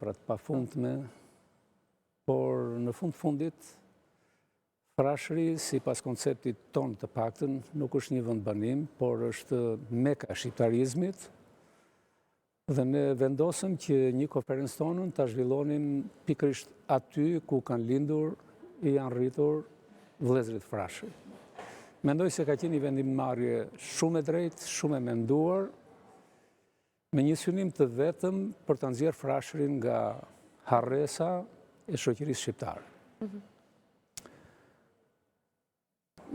pra të pafundme, por në fundit, Frashëri, si pas konceptit ton të paktën, nuk është një vend banim, por është meka shqiptarizmit, dhe ne vendosëm që një konferencë tonën të zhvillonim pikërisht aty ku kanë lindur i janë rritur vëllezërit Frashëri. Mendoj se ka qenë një vendimmarrje shumë e drejtë, shumë e menduar, me një synim të vetëm për të nxjerrë Frashërin nga harresa e shoqërisë shqiptare.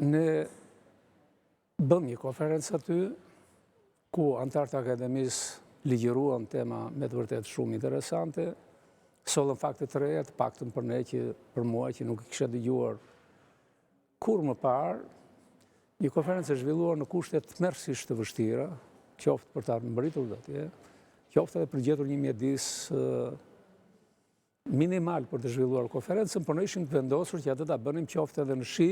Ne bëm një konferencë aty, ku antarët e akademisë ligjëruan tema me të vërtet shumë interesante, sollën fakte të reja, të paktën për ne që për mua që nuk i kisha dëgjuar kur më parë, një konferencë e zhvilluar në kushte tmerrsisht të vështira, qoftë për të mbërritur atje, qoftë edhe për gjetur një mjedis minimal për të zhvilluar konferencën, por ne ishim të vendosur që atë ta bënim qoftë edhe në shi,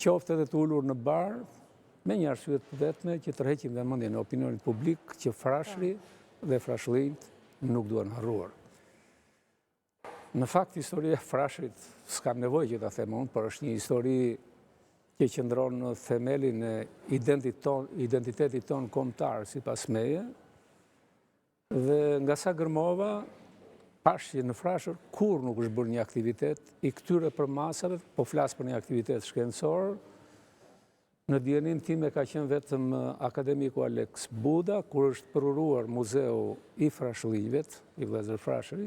qoftë edhe të ulur në bar, me një arsye të vetme që tërheqim vëmendjen e opinionit publik që Frashëri dhe frashëllinjt nuk duhen harruar. Në fakt, historia e Frashërit, s'kam nevojë që ta them unë, por është një histori që qëndron në themelin e identitetit ton kombëtar sipas meje, dhe nga sa gërmova, pash që në Frashër kur nuk është bërë një aktivitet i këtyre për masave, po flas për një aktivitet shkencor. Në dijenin time ka qenë vetëm akademiku Alex Buda, kur është përuruar muzeu i frashëllinjve, i vëllezërve Frashëri,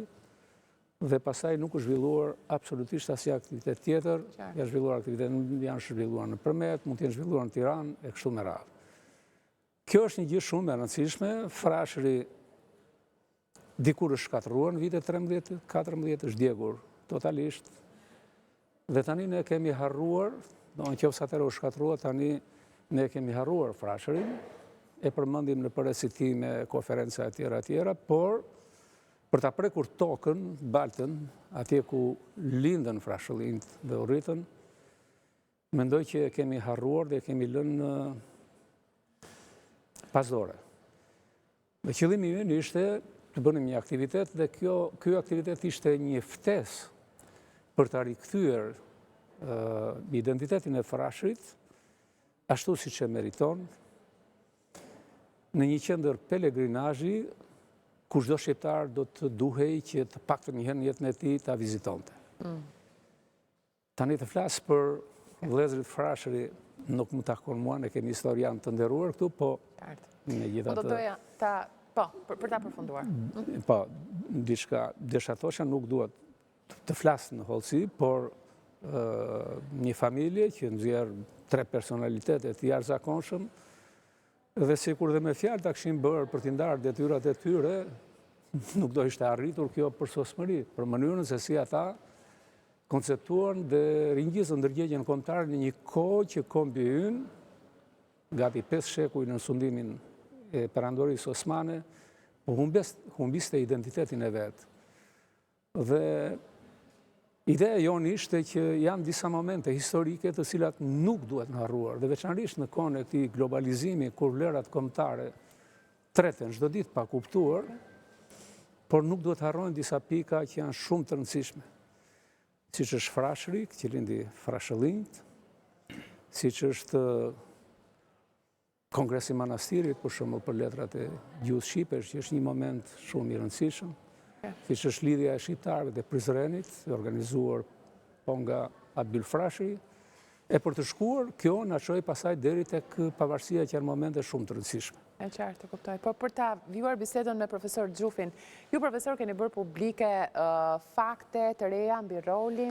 dhe pastaj nuk është zhvilluar absolutisht asnjë aktivitet tjetër, janë zhvilluar në Përmet, mund të jenë zhvilluar në Tiranë e kështu me radhë. Kjo është një gjë shumë e rëndësishme. Frashëri dikur është shkatëruar në vitet 13-14, është djegur totalisht, dhe tani ne kemi harruar, nëse atëherë është shkatëruar, tani ne kemi harruar Frashërin, e përmendim në përrecitime, konferenca e tjera, por për ta prekur tokën, baltën, atje ku lindën frashëllinjt dhe u rritën, mendoj që e kemi harruar dhe e kemi lënë pasdore. Dhe qëllimi ynë ishte të bënim një aktivitet, dhe ky aktivitet ishte një ftesë për ta rikthyer identitetin e Frashërit, ashtu siç e meriton, në një qendër pelegrinazhi, ku çdo shqiptar do të duhej që të paktën një herë në jetën e tij ta vizitonte. Tani të flas për vëllezërit Frashëri, nuk më takon mua, ne kemi historian të nderuar këtu, po megjithatë. Do doja ta për ta përfunduar. Po, diçka desha thosha, nuk duhet të flas në hollësi, por një familje që nxjerr 3 personalitete të jashtëzakonshëm, dhe sikur dhe me fjalë ta kishin bërë për t'i ndarë detyrat e tyre, nuk do ishte arritur kjo përsosmëri, për mënyrën se si ata konceptuan dhe ringjizën ndërgjegjën kombëtare në një kohë që kombi ynë, gati 5 shekuj në sundimin e perandorisë osmane, humbiste identitetin e vet. Dhe ideja jonë ishte që janë disa momente historike të cilat nuk duhet në harruar, dhe veçanërisht në kohën e këtij globalizimi, kur vlerat kombëtare treten çdo ditë pa kuptuar, por nuk duhet harrojnë disa pika që janë shumë të rëndësishme. Siç është Frashëri, që lindi frashëllinjt, siç është Kongresi i Manastirit, për shembull për letrat e gjuhës shqipe, që është një moment shumë i rëndësishëm, siç është lidhja e shqiptarëve dhe Prizrenit, organizuar po nga Abil Frashëri, e për të shkuar, kjo na çoi pasaj deri tek pavarësia që janë momente shumë të rëndësishme. E qartë, kuptoj. Po për ta vjuar bisedën me profesor Xhufin, ju profesor keni bërë publike fakte të reja mbi rolin